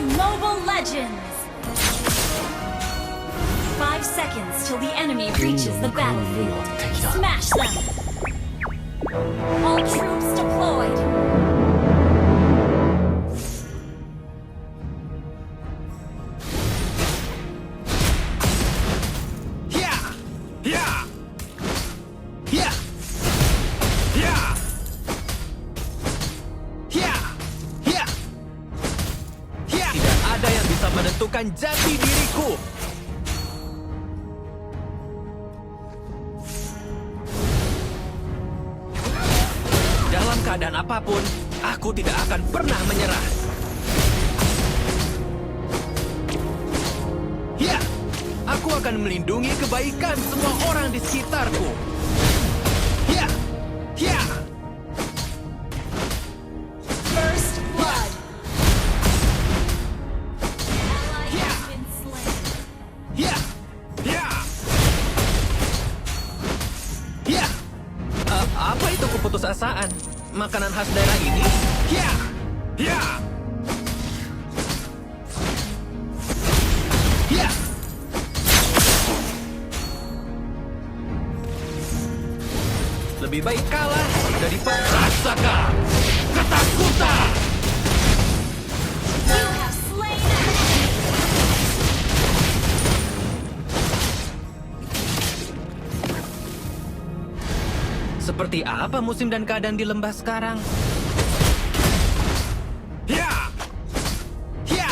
Mobile Legends! 5 seconds till the enemy reaches the battlefield. Smash them! All troops deployed! Menentukan jati diriku. Dalam keadaan apapun, aku tidak akan pernah menyerah. Ya, aku akan melindungi kebaikan semua orang di sekitarku. Ya, ya. First blood! Apa itu keputusasaan? Makanan khas daerah ini? Ya! Ya! Ya! Lebih baik kalah daripada rasakan ketakutan! You have slain an enemy! Seperti apa musim dan keadaan di lembah sekarang? Ya! Ya!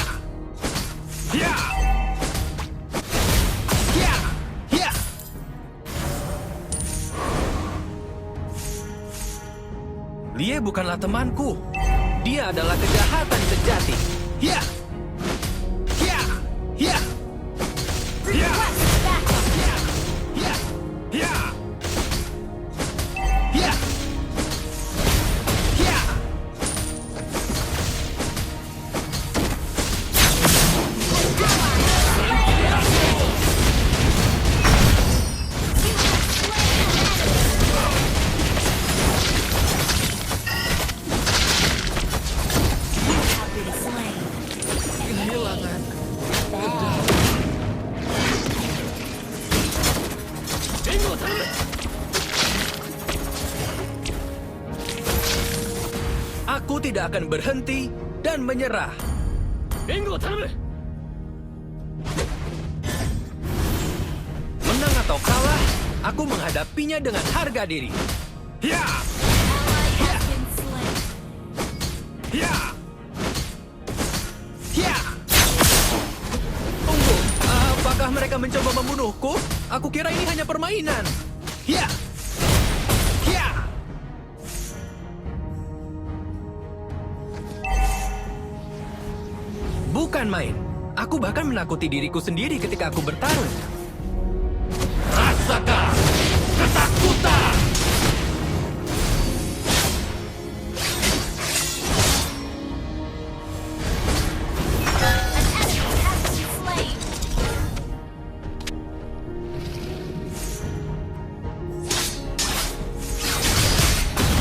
Ya! Ya! Ya! Lie bukanlah temanku. Dia adalah kejahatan sejati. Ya! Ya! Ya! Ya! Ya! Ya! Ya! Ya! Ya! Kehilangan. Aku tidak akan berhenti dan menyerah. Menang atau kalah, aku menghadapinya dengan harga diri. Ya! Ally has been slain. Ya! Ya! Tunggu, apakah mereka mencoba membunuhku? Aku kira ini hanya permainan. Ya! Ya! Bukan main. Aku bahkan menakuti diriku sendiri ketika aku bertarung. Rasakan ketakutan! An enemy has been slain.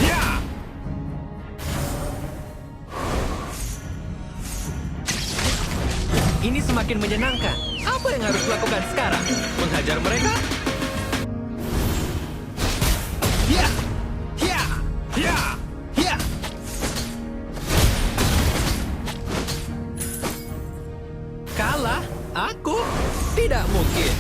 Ya! Ini semakin menyenangkan. Apa yang harus dilakukan sekarang? Menghajar mereka? Ya! Ya! Ya! Ya! Kalah? Aku? Tidak mungkin.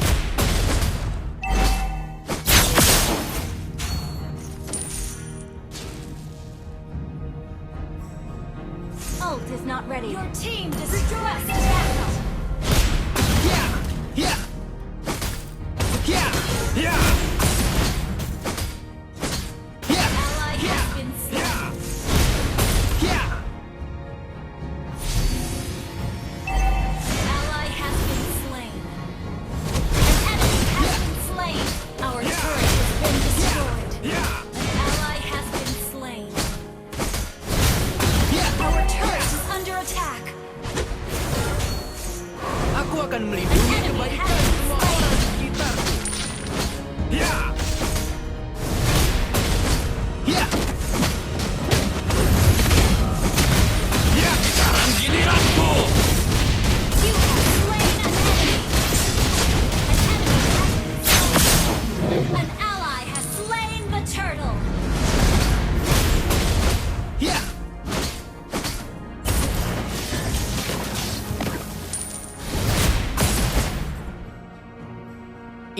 Ult is not ready. Your team destroys the battle. Ya! Ya! Ya! Ya! Ya! Ally has been slain. Ya! Ally has been slain. An enemy has been slain. Our turret has been destroyed. Ya! An ally has been slain. Ya! Our turret is under attack. Aku akan melindungi kebaikan semua orang di sekitarku. Ya! Ya! Ya! Sekarang giliranku!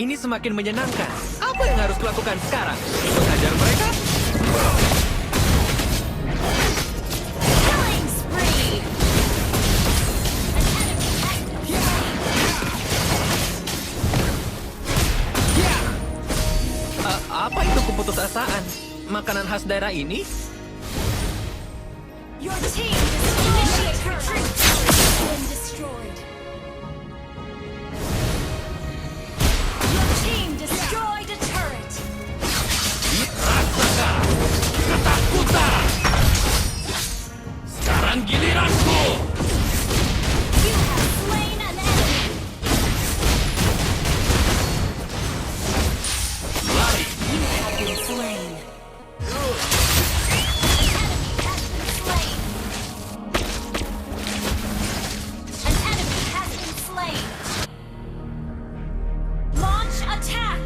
Ini semakin menyenangkan. Apa yang harus kulakukan sekarang? Menghajar mereka? Killing spree! An enemy has been slain. Apa itu keputusasaan? Makanan khas daerah ini? Your team initiate retreat. Been destroyed. Your team destroyed a turret. Rasakan ketakutan! Sekarang giliranku! You have slain an enemy. Lari! You have been slain. An enemy has been slain. Launch attack!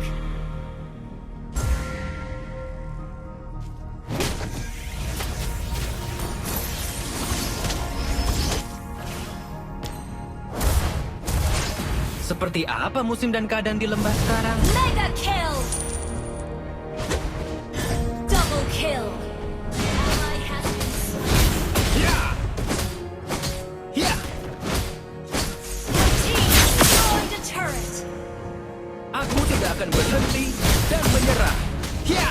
Seperti apa musim dan keadaan di lembah sekarang? Mega kill! Double kill! Ally has been slain. Ya! Ya! Your team destroyed a turret. Aku tidak akan berhenti dan menyerah. Ya!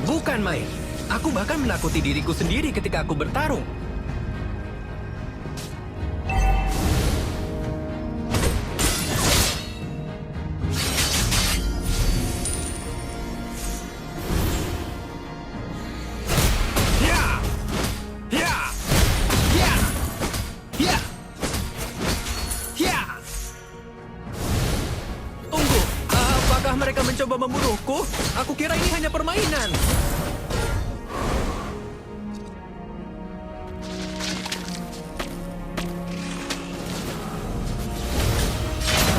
Bukan main. Aku bahkan menakuti diriku sendiri ketika aku bertarung. Ya! Ya! Ya! Ya! Ya! Tunggu, apakah mereka mencoba membunuhku? Aku kira ini hanya permainan.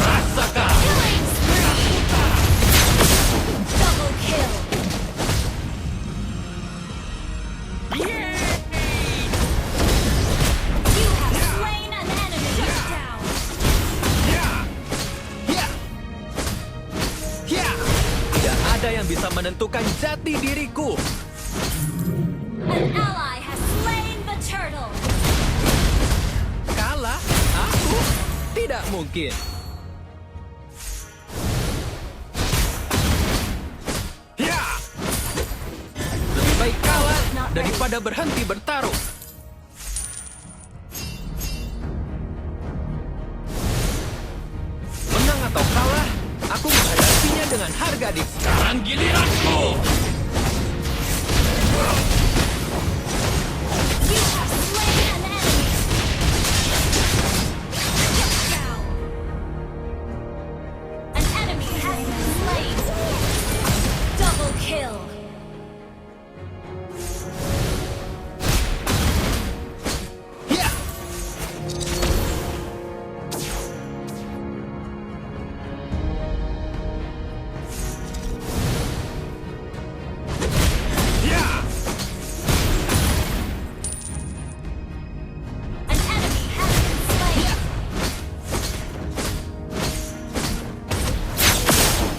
Rasakan! Killing spree! Double kill! You have slain an enemy. Touchdown! Ya! Ya! Ya! Tidak ada yang bisa menentukan jati diriku. An ally has slain the turtle. Kalah? Aku? Tidak mungkin. Ya! Lebih baik kalah daripada berhenti bertarung. Menang atau kalah, aku menghadapinya dengan harga diri. Sekarang giliranku! You have slain an enemy. Touchdown! An enemy has been slain. Double kill. Ya! Ya! An enemy has been slain.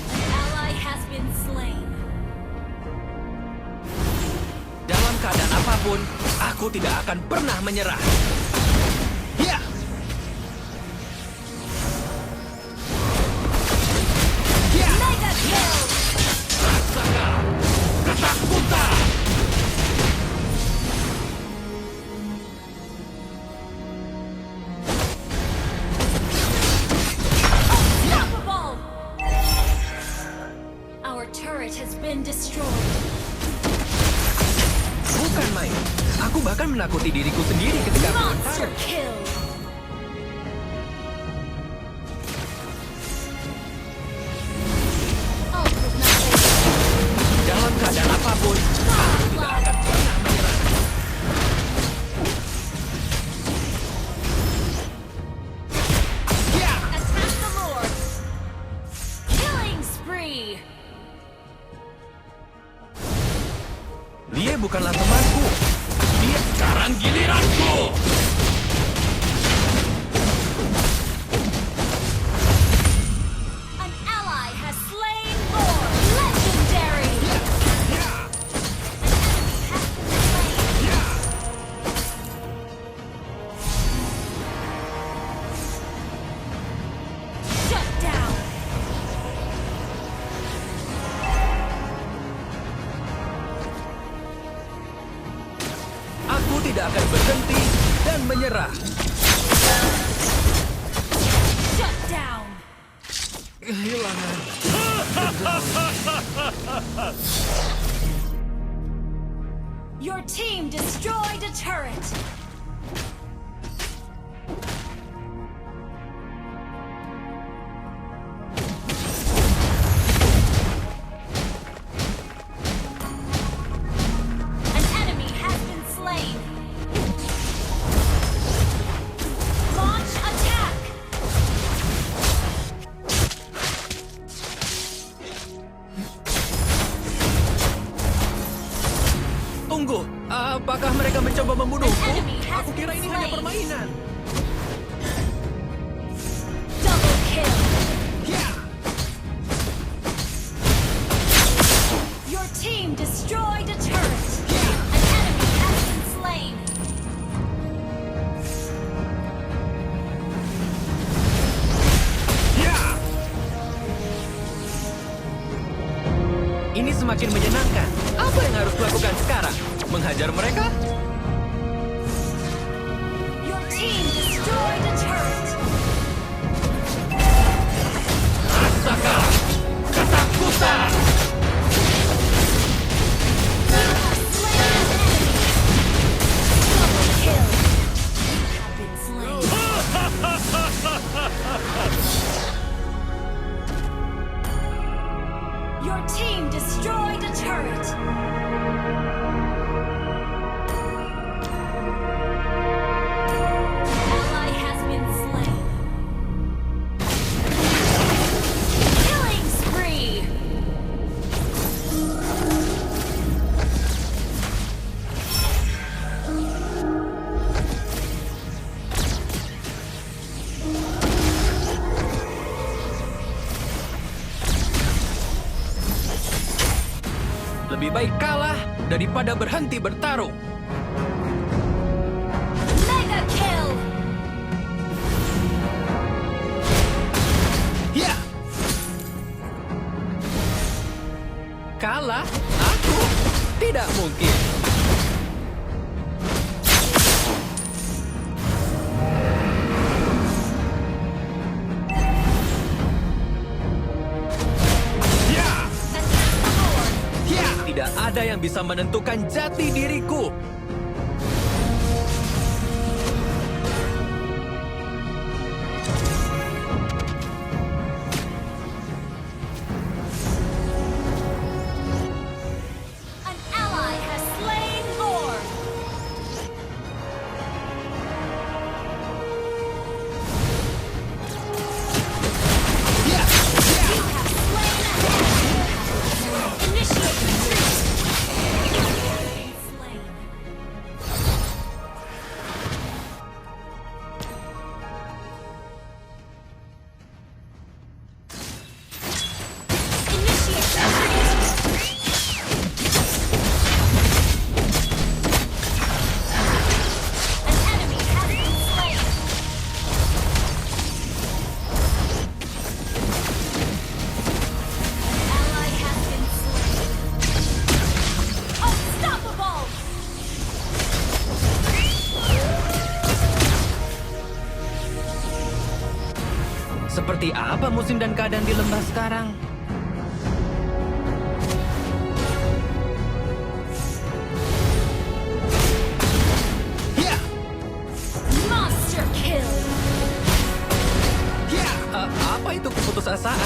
An ally has been slain. Dalam keadaan apapun, aku tidak akan pernah menyerah. Ya! Ya! Mega kill. Rasakan ketakutan! Unstoppable. Our turret has been destroyed. Bukan main. Aku bahkan menakuti diriku sendiri ketika aku Monster bertarung. kill. Ultimate. Dalam keadaan apapun, aku tidak akan pernah menyerah. Ya! Attack the Lord. Killing spree. Dia bukanlah temanku. Dia sekarang giliranku. tidak akan berhenti dan menyerah. Shut down. Kehilangan. Your team destroyed a turret. An enemy has been slain. Launch attack. Tunggu, apakah mereka mencoba membunuhku? An enemy has Aku kira been ini hanya slain. permainan. Double kill. Ya, Your team destroyed a turret. An enemy has been slain. ya. Ini semakin menyenangkan. Apa yang harus kulakukan sekarang? Menghajar mereka? Your team destroyed a turret. Rasakan ketakutan! You have slain an enemy. Double kill. You have been slain. Your team destroyed a turret. Ally has been slain. Killing spree. Lebih baik kalah daripada berhenti bertarung. Mega kill. Ya! Kalah? Aku? Tidak mungkin. Ya! Attack the board. Ya! Tidak ada yang bisa menentukan jati diriku. An ally has slain Orb. Ya! You have slain an enemy. Initiate retreat. You have been slain. Initiate retreat. An enemy has been slain. Ally has been slain. Unstoppable! Seperti apa musim dan keadaan di lembah sekarang? Ya! Monster kill! Ya! Apa itu keputusasaan?